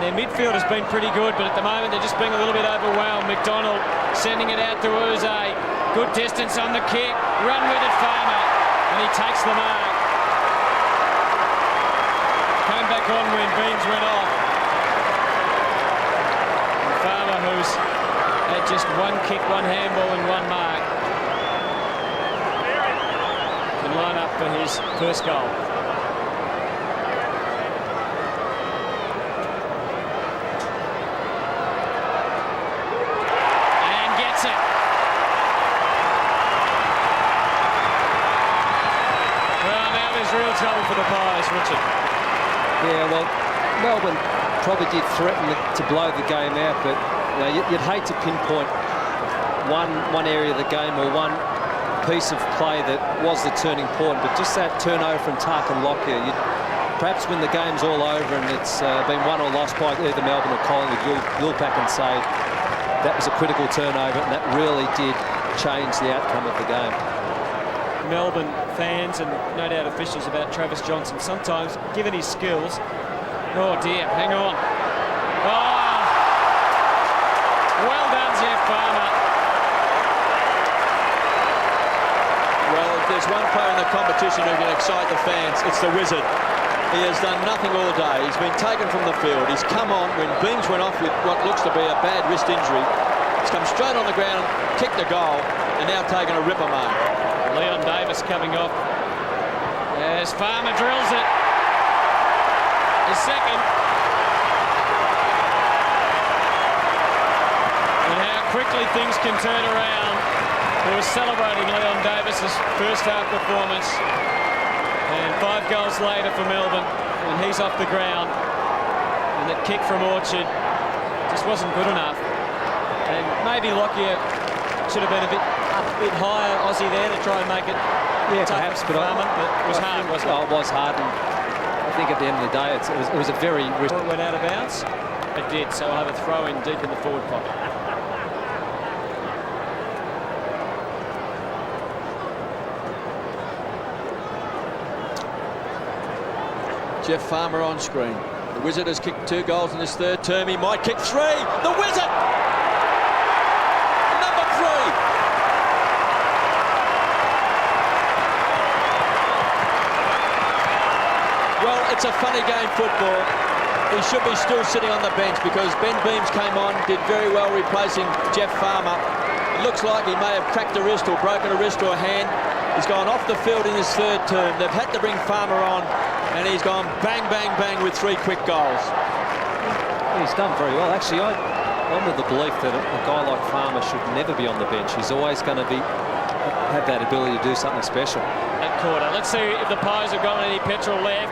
And their midfield has been pretty good, but at the moment they're just being a little bit overwhelmed. McDonald sending it out to Uze. Good distance on the kick. Run with it, Farmer. And he takes the mark. Came back on when Beams went off. And Farmer, who's had just one kick, one handball and one mark, can line up for his first goal. Real trouble for the Pies, Richard. Yeah, well, Melbourne probably did threaten to blow the game out, but you'd hate to pinpoint one area of the game or one piece of play that was the turning point, but just that turnover from Tarkin Lockyer, perhaps when the game's all over and it's been won or lost by either Melbourne or Collingwood, you'll back and say that was a critical turnover and that really did change the outcome of the game. Melbourne fans and no doubt officials about Travis Johnson sometimes, given his skills. Oh dear, hang on. Oh, well done, Jeff Farmer. Well, if there's one player in the competition who can excite the fans, it's the Wizard. He has done nothing all day. He's been taken from the field. He's come on when Beams went off with what looks to be a bad wrist injury. He's come straight on the ground, kicked the goal, and now taken a ripper mark. Leon Davis coming off as Farmer drills it. His second. And how quickly things can turn around. He was celebrating Leon Davis's first half performance. And 5 goals later for Melbourne, and he's off the ground. And that kick from Orchard just wasn't good enough. And maybe Lockyer should have been a bit higher, Aussie there, to try and make it perhaps, but Farmer, but it was hard, wasn't it? Oh, it was hard, and I think at the end of the day, it was a very... It went out of bounds? It did, so I'll have a throw in deep in the forward pocket. Jeff Farmer on screen. The Wizard has kicked 2 goals in his third term. He might kick 3. The Wizard! Number 3! Well, it's a funny game, football. He should be still sitting on the bench because Ben Beams came on, did very well replacing Jeff Farmer. It looks like he may have cracked a wrist or broken a wrist or a hand. He's gone off the field in his third term. They've had to bring Farmer on, and he's gone bang, bang, bang with 3 quick goals. He's done very well. Actually, I'm with the belief that a guy like Farmer should never be on the bench. He's always going to have that ability to do something special. That quarter. Let's see if the Pies have got any petrol left.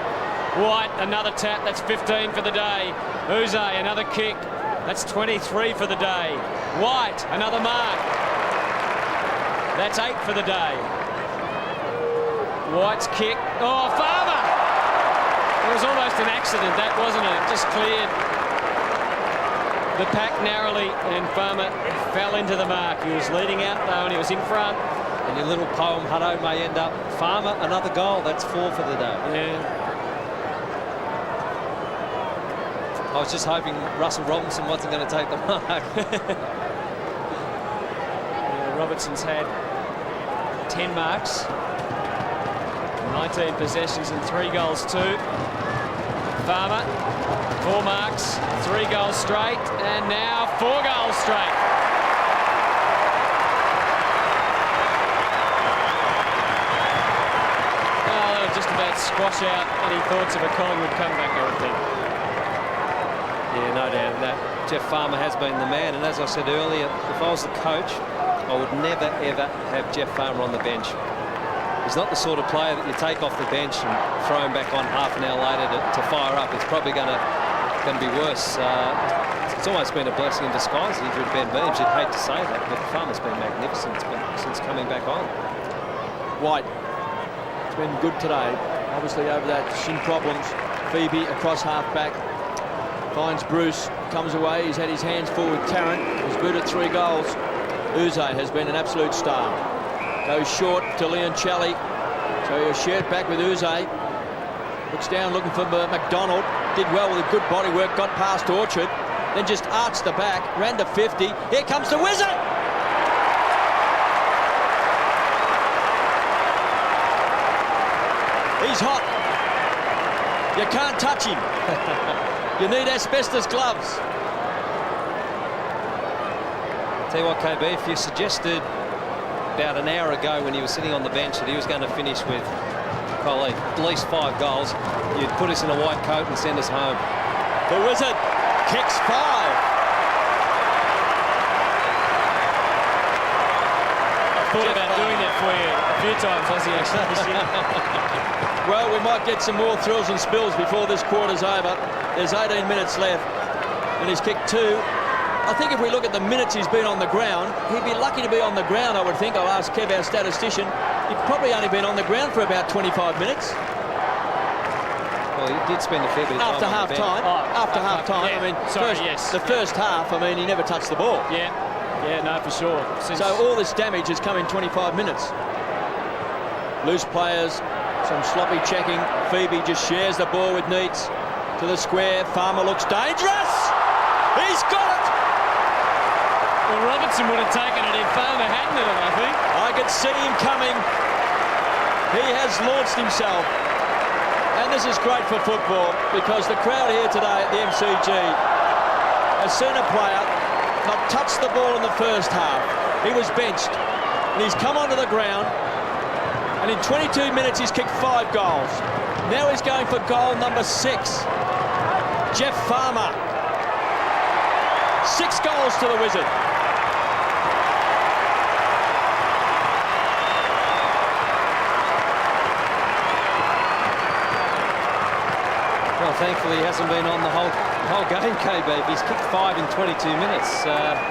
White, another tap. That's 15 for the day. Uze, another kick. That's 23 for the day. White, another mark. That's 8 for the day. White's kick. Oh, Farmer! It was almost an accident, that, wasn't it? Just cleared the pack narrowly, and Farmer fell into the mark. He was leading out, though, and he was in front. And your little poem, Hutto, may end up Farmer, another goal. That's 4 for the day. Yeah. I was just hoping Russell Robinson wasn't going to take the mark. Yeah, Robertson's had 10 marks, 19 possessions and 3 goals too. Farmer, 4 marks, 3 goals straight, and now 4 goals straight. Oh, just about squash out any thoughts of a Collingwood comeback, I would think. Yeah, no doubt that Jeff Farmer has been the man, and as I said earlier, if I was the coach, I would never ever have Jeff Farmer on the bench. He's not the sort of player that you take off the bench and throw him back on half an hour later to fire up. It's probably going to be worse. It's almost been a blessing in disguise, the injury to Ben Beams. You'd hate to say that, but Farmer's been magnificent since coming back on. White, it's been good today. Obviously over that shin problems. Phoebe across half back. Finds Bruce, comes away. He's had his hands full with Tarrant. He's good at 3 goals. Uze has been an absolute star. Goes short to Leon Chally. So he'll share it back with Uze. Looks down looking for McDonald. did well with a good body work, got past Orchard, then just arched the back, ran to 50. Here comes the Wizard! He's hot. You can't touch him. You need asbestos gloves. Tell you what, KB, if you suggested about an hour ago when he was sitting on the bench that he was going to finish with probably at least 5 goals, you'd put us in a white coat and send us home. The Wizard kicks 5. Thought about doing that for you a few times, Ozzy, actually. Well, we might get some more thrills and spills before this quarter's over. There's 18 minutes left, and he's kicked 2. I think if we look at the minutes he's been on the ground, he'd be lucky to be on the ground, I would think. I'll ask Kev, our statistician. He'd probably only been on the ground for about 25 minutes. Well, he did spend a fair bit of time after half time. After half time. Yeah. I mean, Sorry, the first half, I mean, he never touched the ball. Yeah, no, for sure. So all this damage has come in 25 minutes. Loose players, some sloppy checking. Phoebe just shares the ball with Neitz to the square. Farmer looks dangerous. He's got it. Well, Robertson would have taken it if Farmer hadn't it, I think. I could see him coming. He has launched himself. And this is great for football because the crowd here today at the MCG has seen a player not touch the ball in the first half. He was benched and he's come onto the ground, and in 22 minutes he's kicked 5 goals. Now he's going for goal number 6. Jeff Farmer. 6 goals to the Wizard. Well, thankfully he hasn't been on the whole game, KB. He's kicked 5 in 22 minutes.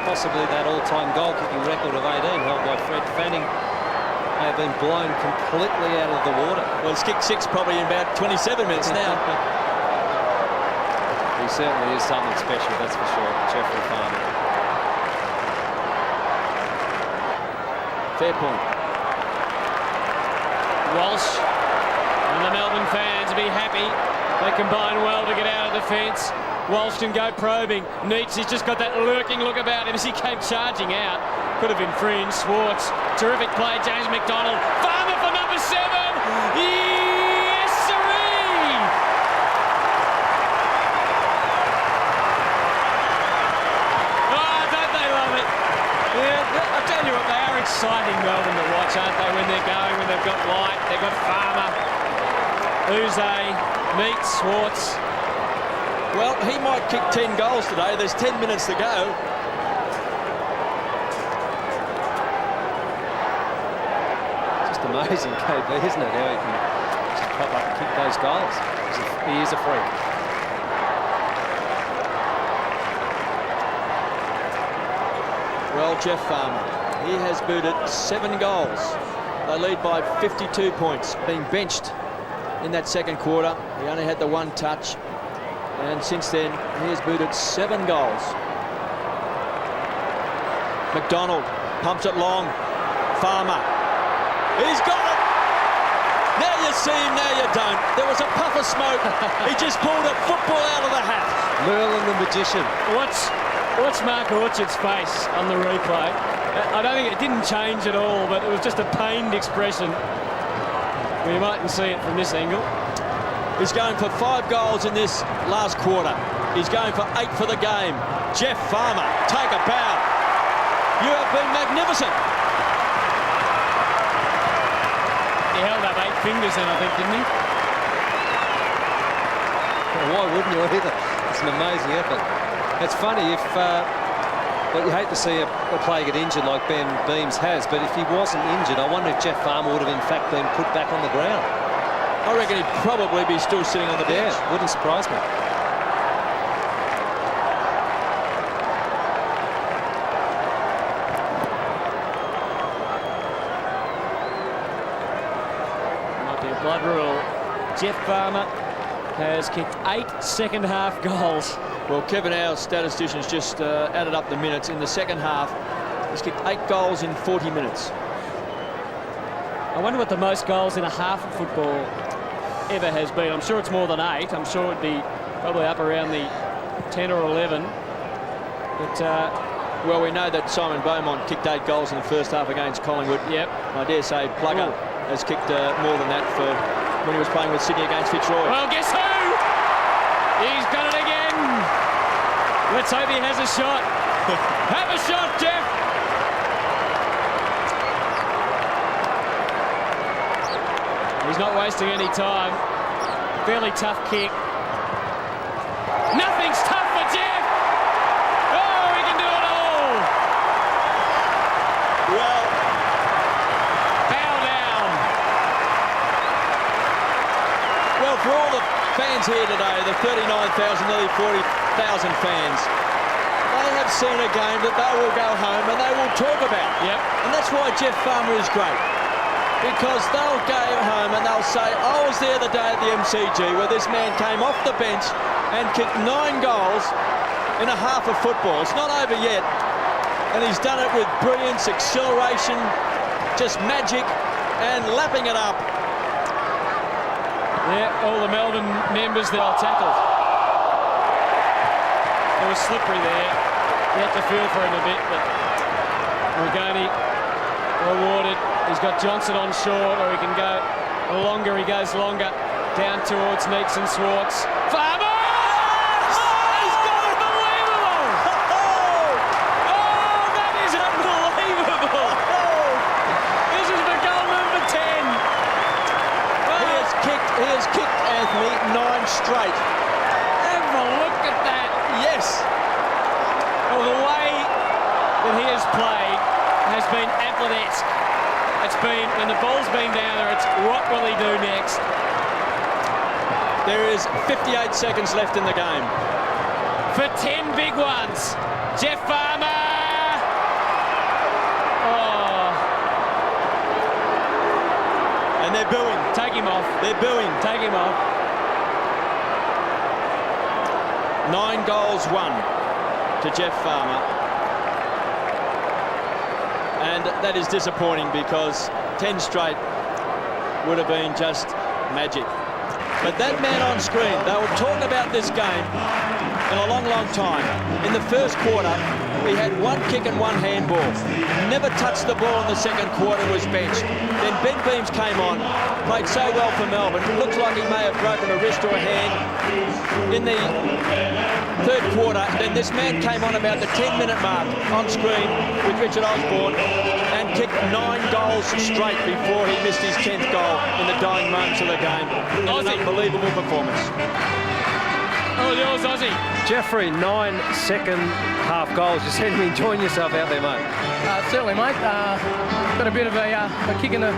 Possibly that all-time goal-kicking record of 18 held by Fred Fanning may have been blown completely out of the water. Well, he's kicked 6 probably in about 27 minutes now. He certainly is something special, that's for sure, Jeffrey Farmer. Fair point. Walsh and the Melbourne fans will be happy. They combine well to get out of defence. Walsh can go probing. Neitz, he's just got that lurking look about him as he came charging out. Could have infringed. Swartz, terrific play. James McDonald. Farmer for number 7. Yes, sirree! Oh, don't they love it? Yeah, I tell you what, they are exciting, Melbourne, to watch, aren't they? When they're going, when they've got White, they've got Farmer, Uze, Neitz, Swartz. Well, he might kick 10 goals today. There's 10 minutes to go. Just amazing, KB, isn't it? How he can just pop up and kick those goals. He is a freak. Well, Jeff Farmer, he has booted 7 goals. They lead by 52 points, being benched in that second quarter. He only had the 1 touch, and since then he has booted 7 goals. McDonald pumps it long. Farmer, he's got it. Now you see him, now you don't. There was a puff of smoke. He just pulled a football out of the hat. Merlin the magician. Watch Mark Orchard's face on the replay. I don't think it didn't change at all, but it was just a pained expression. We mightn't see it from this angle. He's going for 5 goals in this last quarter. He's going for 8 for the game. Jeff Farmer, take a bow. You have been magnificent. He held up 8 fingers then, I think, didn't he? Well, why wouldn't you either? It's an amazing effort. It's funny if... But you hate to see a player get injured like Ben Beams has, but if he wasn't injured, I wonder if Jeff Farmer would have in fact been put back on the ground. I reckon he'd probably be still sitting on the bench. Yeah, wouldn't surprise me. Might be a blood rule. Jeff Farmer has kicked 8 second-half goals. Well, Kevin, our statisticians, just added up the minutes. In the second half, he's kicked 8 goals in 40 minutes. I wonder what the most goals in a half of football ever has been. I'm sure it's more than 8. I'm sure it'd be probably up around the 10 or 11. But well, we know that Simon Beaumont kicked 8 goals in the first half against Collingwood. Yep. I dare say Plugger has kicked more than that for when he was playing with Sydney against Fitzroy. Well, guess who? He's got it again. Let's hope he has a shot. Have a shot, Jeff. He's not wasting any time. Fairly tough kick. Nothing's tough for Jeff. Oh, he can do it all. Well, bow down. Well, for all the fans here today, the 39,000, nearly 40,000 fans, they have seen a game that they will go home and they will talk about. Yep. And that's why Jeff Farmer is great. Because they'll go home and they'll say, I was there the day at the MCG where this man came off the bench and kicked 9 goals in a half of football. It's not over yet. And he's done it with brilliance, acceleration, just magic, and lapping it up. Yeah, all the Melbourne members that are tackled. It was slippery there. You had to feel for him a bit, but Rigoni rewarded. He's got Johnson on short, or he can go longer. He goes longer down towards Neeks and Swartz. Farmer! Oh, he's got it! Unbelievable! Oh, that is unbelievable! This is the goal number 10. He has kicked Anthony 9 straight. Have a look at that. Yes. Well, the way that he has played has been athletic. It's been, when the ball's been down there, it's what will he do next? There is 58 seconds left in the game. For 10 big ones, Jeff Farmer! Oh. And they're booing. Take him off. They're booing. Take him off. 9 goals, 1 to Jeff Farmer. And that is disappointing because 10 straight would have been just magic. But that man on screen, they will talk about this game in a long, long time. In the first quarter, we had 1 kick and 1 handball. Never touched the ball in the second quarter, was benched. Then Ben Beams came on, played so well for Melbourne. Looks like he may have broken a wrist or a hand in the third quarter. Then this man came on about the 10-minute mark on screen with Richard Osborne and kicked 9 goals straight before he missed his 10th goal in the dying moments of the game. An unbelievable performance. Oh, yours, Aussie. Jeffrey, 9 second half goals. You seem to be enjoying yourself out there, mate. Certainly, mate. Got a bit of a kick in the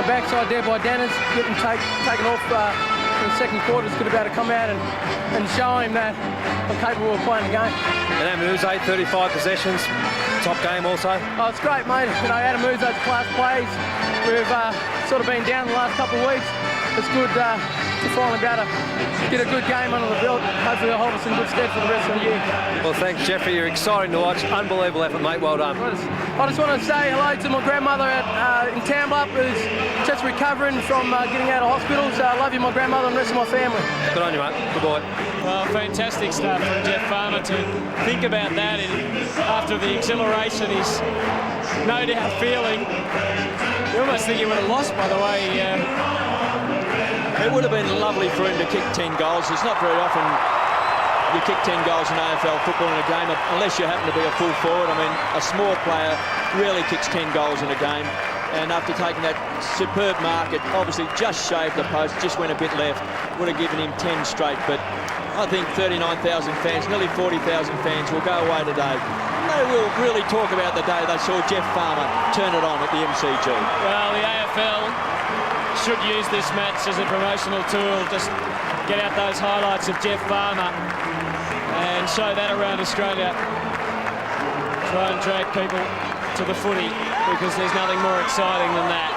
backside there by Danners, getting taken off in the second quarter. It's good about to come out and show him that I'm capable of playing the game. And Amuze, 35 possessions. Top game also. Oh, it's great, mate. You know, Amuze's class plays. We've sort of been down the last couple of weeks. It's good to finally be able to get a good game under the belt. Hopefully they'll hold us in good stead for the rest of the year. Well, thanks, Jeffrey. You're exciting to watch. Unbelievable effort, mate. Well done. I just want to say hello to my grandmother in Tampa, who's just recovering from getting out of hospital. So I love you, my grandmother, and the rest of my family. Good on you, mate. Good boy. Well, fantastic stuff from Jeff Farmer to think about that after the acceleration he's no doubt feeling. You almost think he would have lost by the way. It would have been lovely for him to kick 10 goals. It's not very often you kick 10 goals in AFL football in a game, unless you happen to be a full forward. I mean, a small player rarely kicks 10 goals in a game. And after taking that superb mark, it obviously just shaved the post, just went a bit left. Would have given him 10 straight. But I think 39,000 fans, nearly 40,000 fans will go away today. They will really talk about the day they saw Jeff Farmer turn it on at the MCG. Well, the AFL should use this match as a promotional tool. Just get out those highlights of Jeff Farmer and show that around Australia. Try and drag people to the footy because there's nothing more exciting than that.